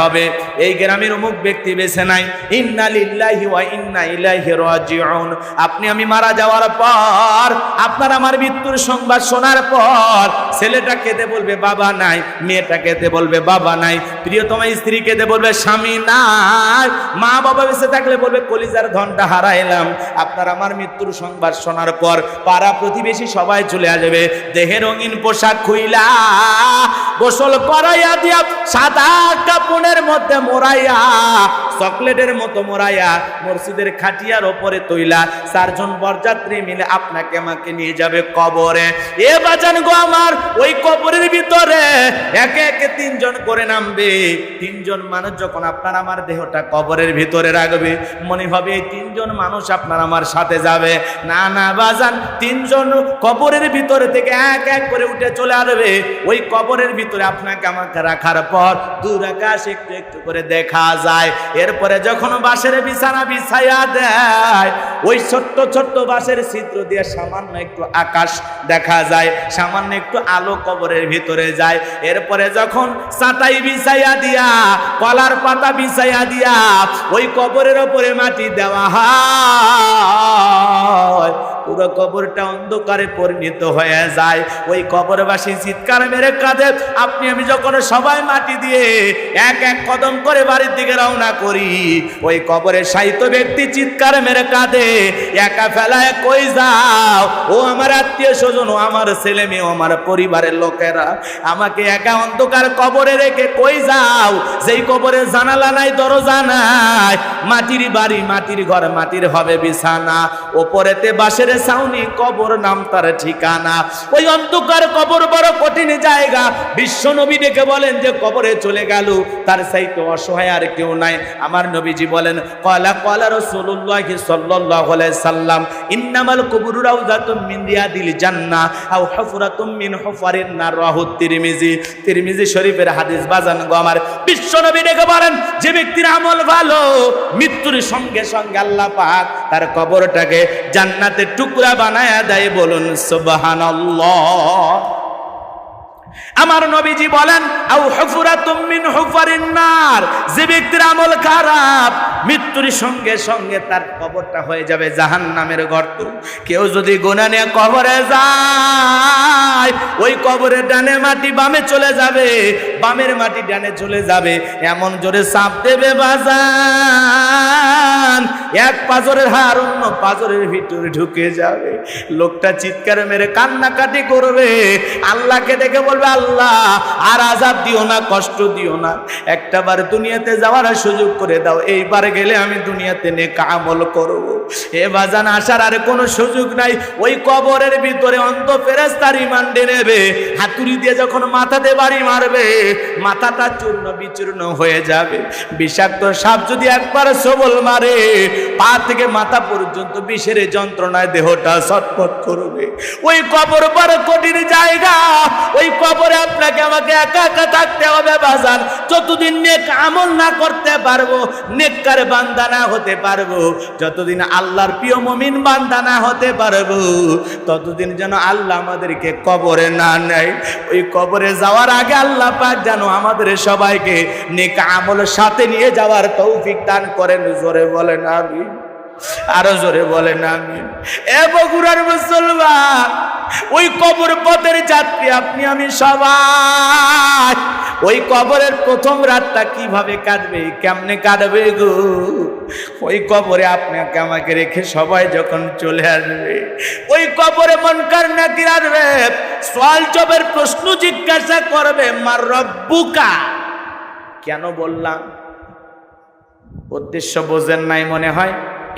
হবে এই গ্রামের অমুক ব্যক্তি বেছে নাই ইন্না লিল্লাহি ওয়া ইন্না ইলাইহি রাজিউন। আপনি আমি মারা যাওয়ার পর আপনার আমার মৃত্যুর সংবাদ শোনার পর ছেলেটা কেঁদে বলবে বাবা নাই, মেয়েটা কেঁদে বলবে বাবা নাই, প্রিয়তমা স্ত্রী কেঁদে বলবে স্বামী নাই, মা বাবা বেঁচে থাকলে বলবে কলিজার ধনটা হারাইলাম। আপনার আমার মৃত্যুর সংবাদ শোনার পর পাড়া প্রতিবেশী সবাই চলে আসবে, দেহে রঙিন পোশাক খুইলা গোসল করাইয়া দিয়া সাদা কাপড়ের মধ্যে মোড়াইয়া চকলেটের মতো মোড়াইয়া মসজিদের খাটিয়ার ওপরে তৈলা চারজন বরযাত্রী মিলে আপনাকে আমাকে নিয়ে যাবে কবরে। এ বাজান গো আমার, ওই কবরের ভিতরে একে একে তিনজন করে নামবে। তিনজন মানুষ যখন আপনার আমার দেহটা কবরের ভিতরে রাখবে, মনে হবে এই তিনজন মানুষ আপনার আমার সাথে যাবে। না না বাজান, তিনজন কবরের ভিতরে থেকে এক এক করে উঠে চলে আসবে। ওই কবরের ভিতরে আপনাকে আমাকে রাখার পর দূর আকাশ একটু একটু করে দেখা যায়। এরপরে যখন বাঁশের বিছানা বিছাইয়া দেয়, ওই ছোট্ট ছোট্ট বাঁশের ছিদ্র দিয়ে সামান্য একটু আকাশ দেখা যায়, সামান্য একটু আলো কবরের ভিতরে যায়। এরপরে যখন চাটাই বিছাইয়া দিয়া, কলার পাতা বিছাইয়া দিয়া ওই কবরের ওপরে মাটি দেওয়া হয়, পুরো কবরটা অন্ধকারে পরিণত হয়ে যায়। ওই কবরবাসী চিৎকার মেরে কাঁদে। আপনি আমি যখন সবাই মাটি দিয়ে এক এক কদম করে বাড়ির দিকে রওনা করি, ওই কবরে সাহিত্য ব্যক্তি চিৎকার মেরে কাঁদে, একা ফেলায় কই যাও ও আমার আত্মীয় স্বজন, ও আমার ছেলে মেয়ে, আমার পরিবারের লোকেরা, আমাকে একা অন্ধকার কবরে রেখে কই যাও? যেই কবরে জানালা নাই, দরজা নাই, মাটির বাড়ি, মাটির ঘর, মাটির হবে বিছানা, ওপরেতে বাঁশের ছাউনি, কবর নাম তার ঠিকানা। ওই অন্ধকার কবর বড় কঠিন জায়গা। বিশ্ব নবী ডেকে বলেন যে কবরে চলে গেল তার চাইতে অসহায় আর কেউ নাই। আমার নবীজি বলেন ক্বালা ক্বালা রাসূলুল্লাহ সাল্লাল্লাহু আলাইহি সাল্লাম ইন্নামাল কুবুরু রাউযাতুম মিন রিয়াদিল জান্নাহ আও হুফরাতুম মিন হুফারিন নার। রাহু তিরমিজি, তিরমিজি শরীফের হাদিস। বাজান গো আমার, বিশ্ব নবী ডেকে বলেন যে ব্যক্তির আমল ভালো, মৃত্যুর সঙ্গে সঙ্গে আল্লাহ পাক তার কবরটাকে জান্নাতের টুকরা বানায়া দেয়। বলুন সুবহানাল্লাহ। আমার নবীজি বলেন আও হুফরাতুম মিন হুফারিন নার, যে ব্যক্তির আমল খারাপ, মৃত্যুর সঙ্গে সঙ্গে তার কবরটা হয়ে যাবে জাহান্নামের গর্ত। কেউ যদি গুনাহ নিয়ে কবরে যায়, ওই কবরের ডানে মাটি বামে চলে যাবে, বামের মাটি ডানে চলে যাবে, এমন জোরে চাপ দেবে বাজান, এক পাজরের হাড় অন্য পাজরের ভিতরে ঢুকে যাবে। লোকটা চিৎকার মেরে কান্নাকাটি করবে, আল্লাহকে ডেকে বলবে আল্লাহ আর আযাব দিও না, কষ্ট দিও না, একটাবার দুনিয়াতে যাওয়ার সুযোগ করে দাও, এইবার গেলে আমি দুনিয়াতে নেক আমল করব। এ বাজান, আসার আর কোনো সুযোগ নাই। ওই কবরের ভিতরে অন্ত ফেরেশতা রিমান্ডে নেবে, হাতুড়ি দিয়ে যখন মাথাতে বাড়ি মারবে, মাথাটা চূর্ণ বিচূর্ণ হয়ে যাবে। বিষাক্ত সাপ যদি একবার সবল মারে, পা থেকে মাথা পর্যন্ত বিষের যন্ত্রণায় দেহটা ছটফট করবে। ওই কবর বড় কঠিন জায়গা। ওই কবরে আপনাকে আমাকে একা একা থাকতে হবে বাজান। যতদিন নেক আমল না করতে পারবো, নেককার বান্দা না হতে পারবো, যতদিন আল্লাহর প্রিয় মুমিন বান্দা না হতে পারবো, ততদিন যেন আল্লাহ আমাদেরকে কবরে না নেয়। ওই কবরে যাওয়ার আগে আল্লাহ পাক যেন আমাদের সবাইকে নেক আমলের সাথে নিয়ে যাওয়ার তৌফিক দান করেন। জোরে বলেন আমিন, আরো জোরে বলেন আমিন। এ বগুড়ার মুসলমান, ওই কবর পথের যাত্রী আপনি আমি সবাই, ওই কবরের প্রথম রাতটা কিভাবে কাটবে, কেমনে কাটবে গো? ওই কবরে আপনাকে আমাকে রেখে সবাই যখন চলে আসবে, ওই কবরে মুনকার নাকির আসবে, সওয়াল জবাবের প্রশ্ন জিজ্ঞাসা করবে, মার রব্বুকা। কেন বললাম? উদ্দেশ্য বোঝেন নাই মনে হয়।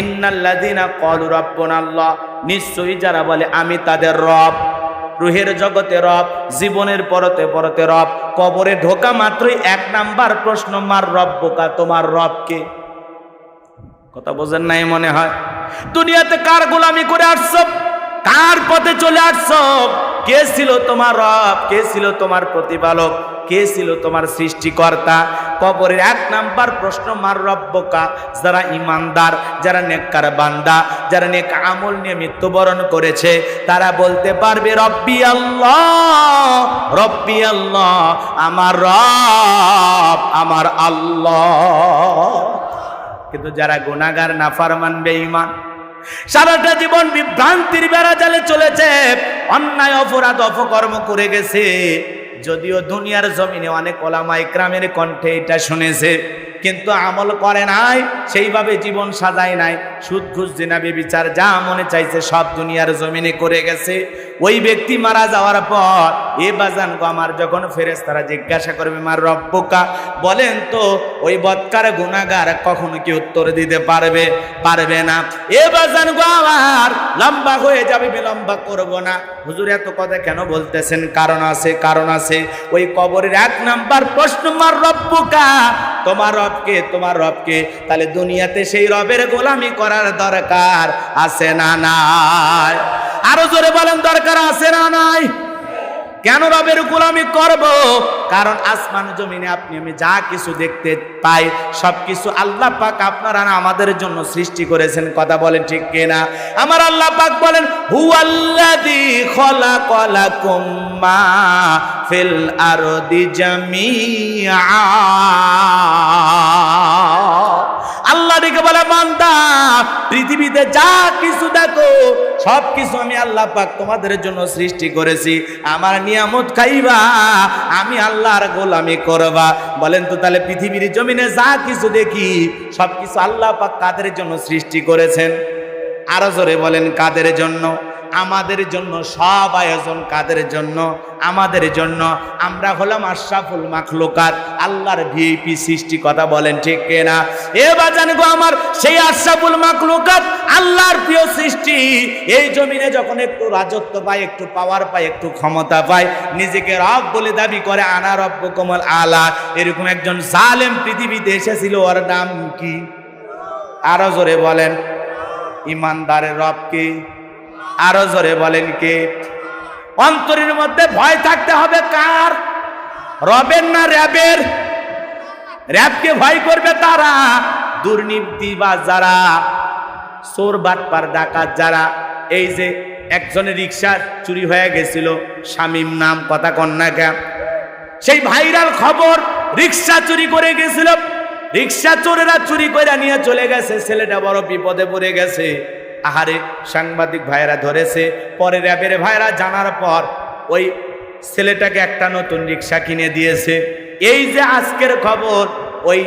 ইন্নাল্লাযীনা ক্বালু রাব্বুনাল্লাহ, নিশ্চয়ই যারা বলে আমি তাদের রব, রুহের জগতে রব, জীবনের পরতে পরতে রব, কবরে ঢোকা মাত্রই এক নাম্বার প্রশ্ন, মার রব্বুকা, তোমার রব কে? কথা বোঝেন নাই মনে হয়। দুনিয়াতে কার গোলামি করে আসছো, কার পথে চলে আসছো, কে ছিল তোমার রব, কে ছিল তোমার প্রতিপালক, কে ছিল তোমার সৃষ্টিকর্তা? কবরের 1 নাম্বার প্রশ্ন, মার রব্বুকা। যারা ইমানদার, যারা নেককার বান্দা, যারা নেক আমল নিয়ে মৃত্যুবরণ করেছে, তারা বলতে পারবে রব্বি আল্লাহ, রব্বি আল্লাহ, আমার রব আমার আল্লাহ। কিন্তু যারা গুনাহগার, নাফরমান, বেঈমান, সারাটা জীবন বিভ্রান্তির বেড়াজালে চলেছে, অন্যায় অপরাধ অপকর্ম করে গেছে, যদিও দুনিয়ার জমিনে অনেক ওলামা ইকরামের কণ্ঠে এটা শুনেছে, কিন্তু আমল করে নাই, সেইভাবে জীবন সাজায় নাই, সুদ ঘুষ জিনা ব্যভিচার যা মনে চাইছে সব দুনিয়ার জমিনে করে গেছে। ওই ব্যক্তি মারা যাওয়ার পর এ বাজান গো আমার যখন ফেরেশতারা জিজ্ঞাসা করবে মার রব্বুকা, বলেন তো ওই বদকার গুনাহগার কখনো কি উত্তর দিতে পারবে? পারবে না। এ বাজান গো আমার লম্বা হয়ে যাবে, বিলম্ব করব না। হুজুর এত কথা কেন বলতেছেন? কারণ আছে, কারণ আছে। ওই কবরের 1 নাম্বার প্রশ্ন, মার রব্বুকা, তোমার রবকে, তোমার রবকে। তাহলে দুনিয়াতে সেই রবের গোলামি করার দরকার আছে না নাই? আরো জোরে বলেন, দরকার আছে না নাই? কেন রবের গোলামি করব? কারণ আসমান জমিনে আপনি আমি যা কিছু দেখতে পাই সবকিছু আল্লাহ পাক আপনারা আমাদের জন্য সৃষ্টি করেছেন। কথা বলেন ঠিক কিনা? আমার আল্লাহ পাক বলেন হুয়াল্লাযী খলাকালাকুম মা ফিল আরদি জামিআ। আল্লাহ ডেকে বলে বান্দা, পৃথিবীতে যা কিছু দেখো সব কিছু আমি আল্লাহ পাক তোমাদের জন্য সৃষ্টি করেছি। আমার নিয়ামত খাইবা, আমি আল্লাহর গোলামি করবা। বলেন তো তাহলে পৃথিবীর জমিনে যা কিছু দেখি সব কিছু আল্লাহ পাক কাদের জন্য সৃষ্টি করেছেন? আরো জোরে বলেন, কাদের জন্য? আমাদের জন্য। সব আয়োজন কাদের জন্য? আমাদের জন্য। আমরা হলাম আশরাফুল মাখলুকাত, আল্লাহর ভিআইপি সৃষ্টি। কথা বলেন ঠিক কিনা? এ বাজান গো আমার, সেই আশরাফুল মাখলুকাত, আল্লাহর প্রিয় সৃষ্টি, এই জমিনে যখন একটু রাজত্ব পায়, একটু পাওয়ার পায়, একটু ক্ষমতা পায়, নিজেকে রব বলে দাবি করে, আনা রব্বুকুমুল আলা। এরকম একজন জালেম পৃথিবীতে এসেছিল, ওর নাম কি? আরো জোরে বলেন। ইমানদারের রব কে? আরো জোরে বলেন কে? অন্তরের মধ্যে ভয় থাকতে হবে কার? রবের না র্যাবের? র্যাবকে ভয় করবে তারা, দুর্নীতিবাজ যারা, চোর বাটপার ডাকাত যারা। এই যে একজনের রিক্সা চুরি হয়ে গেছিল, শামীম নাম, কথা কন্যা কে? সেই ভাইরাল খবর, রিক্সা চুরি করে গেছিল, রিক্সা চোরেরা চুরি করে নিয়ে চলে গেছে, ছেলেটা বড় বিপদে পড়ে গেছে। আহারে, সাংবাদিক ভাইরা ধরেছে, পরে র্যাবের ভাইরা জানার পর ওই ছেলেটাকে একটা নতুন রিক্সা কিনে দিয়েছে। এই যে আজকের খবর, ওই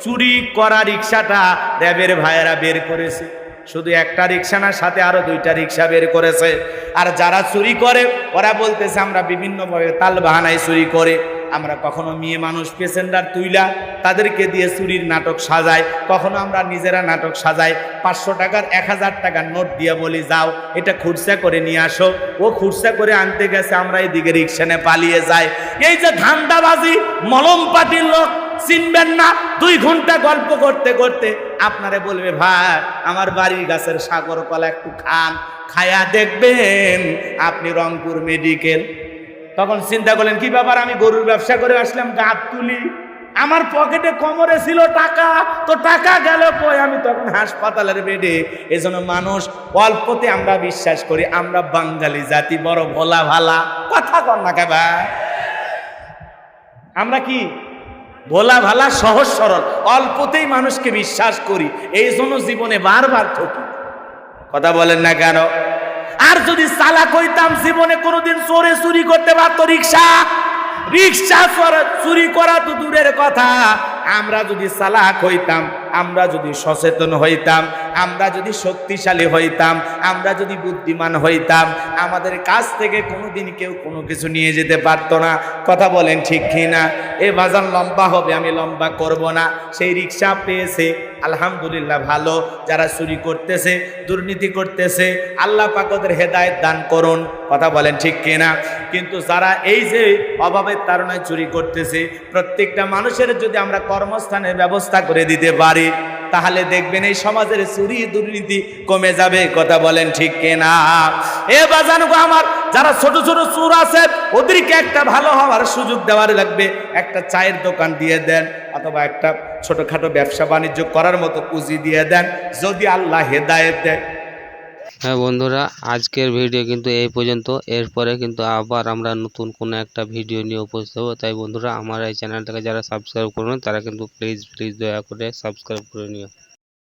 চুরি করা রিক্সাটা র্যাবের ভাইরা বের করেছে। শুধু একটা রিক্সা না, সাথে আরো 2টা রিক্সা বের করেছে। আর যারা চুরি করে ওরা বলতেছে আমরা বিভিন্নভাবে তাল বাহানায় চুরি করে, আমরা কখনো মেয়ে মানুষ পেসেন্জার তুইলা তাদেরকে দিয়ে চুরির নাটক সাজাই, কখনো আমরা নিজেরা নাটক সাজাই। 500 টাকার 1000 টাকার নোট দিয়ে বলি যাও এটা খুরসা করে নিয়ে আসো, ও খুরসা করে আনতে গেছে, আমরা এদিকে রিক্সা নিয়ে পালিয়ে যাই। এই যে ধান্দাবাজি, মলম পাটির লোক চিনবেন না। 2 ঘন্টা গল্প করতে করতে আপনারে বলবে ভাই আমার বাড়ির গাছের সাগর কলা একটু খান, খায়া দেখবেন আপনি রংপুর মেডিকেল। তখন চিন্তা করলেন কি ব্যাপার, আমি গরুর ব্যবসা করে আসলাম, গাছ তুলি, আমার পকেটে কোমরে ছিল টাকা, তো টাকা গেল কই? আমি তখন হাসপাতালের বেডে। এজন্য মানুষ অল্পতে আমরা বিশ্বাস করি, আমরা বাঙালি জাতি বড় ভোলা ভালা। কথা কর না কেবা, আমরা কি ভোলা ভালা, সহজ সরল, অল্পতেই মানুষকে বিশ্বাস করি, এই জন্য জীবনে বারবার ঠকি। কথা বলেন না কেন? আর যদি চালাক হইতাম জীবনে কোনোদিন চোরে চুরি করতে পারতো রিক্সা। রিক্সা চুরি করা তো দূরের কথা, আমরা যদি চালাক হইতাম, আমরা যদি সচেতন হইতাম, আমরা যদি শক্তিশালী হইতাম, আমরা যদি বুদ্ধিমান হইতাম, আমাদের কাছ থেকে কোনোদিন কেউ কোনো কিছু নিয়ে যেতে পারতো না। কথা বলেন ঠিক কিনা? এ বাজার লম্বা হবে, আমি লম্বা করব না। সেই রিক্সা পেয়েছে আলহামদুলিল্লাহ, ভালো। যারা চুরি করতেছে, দুর্নীতি করতেছে, আল্লাহ পাক ওদের হেদায়েত দান করুন। কথা বলেন ঠিক কিনা? কিন্তু যারা এই যে অভাবের তাড়নায় চুরি করতেছে, প্রত্যেকটা মানুষের যদি আমরা কর্মস্থানের ব্যবস্থা করে দিতে পারি, তাহলে দেখবেন এই সমাজের চুরি দুর্নীতি কমে যাবে। কথা বলেন ঠিক কিনা? এ বাজান গো আমার, যারা ছোট ছোট চোর আছে ওদেরকে একটা ভালো হওয়ার সুযোগ দেওয়ার লাগবে, একটা চায়ের দোকান দিয়ে দেন অথবা একটা ছোটখাটো ব্যবসা বাণিজ্য করার মতো পুঁজি দিয়ে দেন, যদি আল্লাহ হেদায়েত দেয়। হ্যাঁ বন্ধুরা, আজকের ভিডিও কিন্তু এই পর্যন্ত। এরপরে কিন্তু আবার আমরা নতুন কোনো একটা ভিডিও নিয়ে উপস্থিত হবো। তাই বন্ধুরা, আমার এই চ্যানেলটাকে যারা সাবস্ক্রাইব করবেন তারা কিন্তু প্লিজ দয়া করে সাবস্ক্রাইব করে নিও।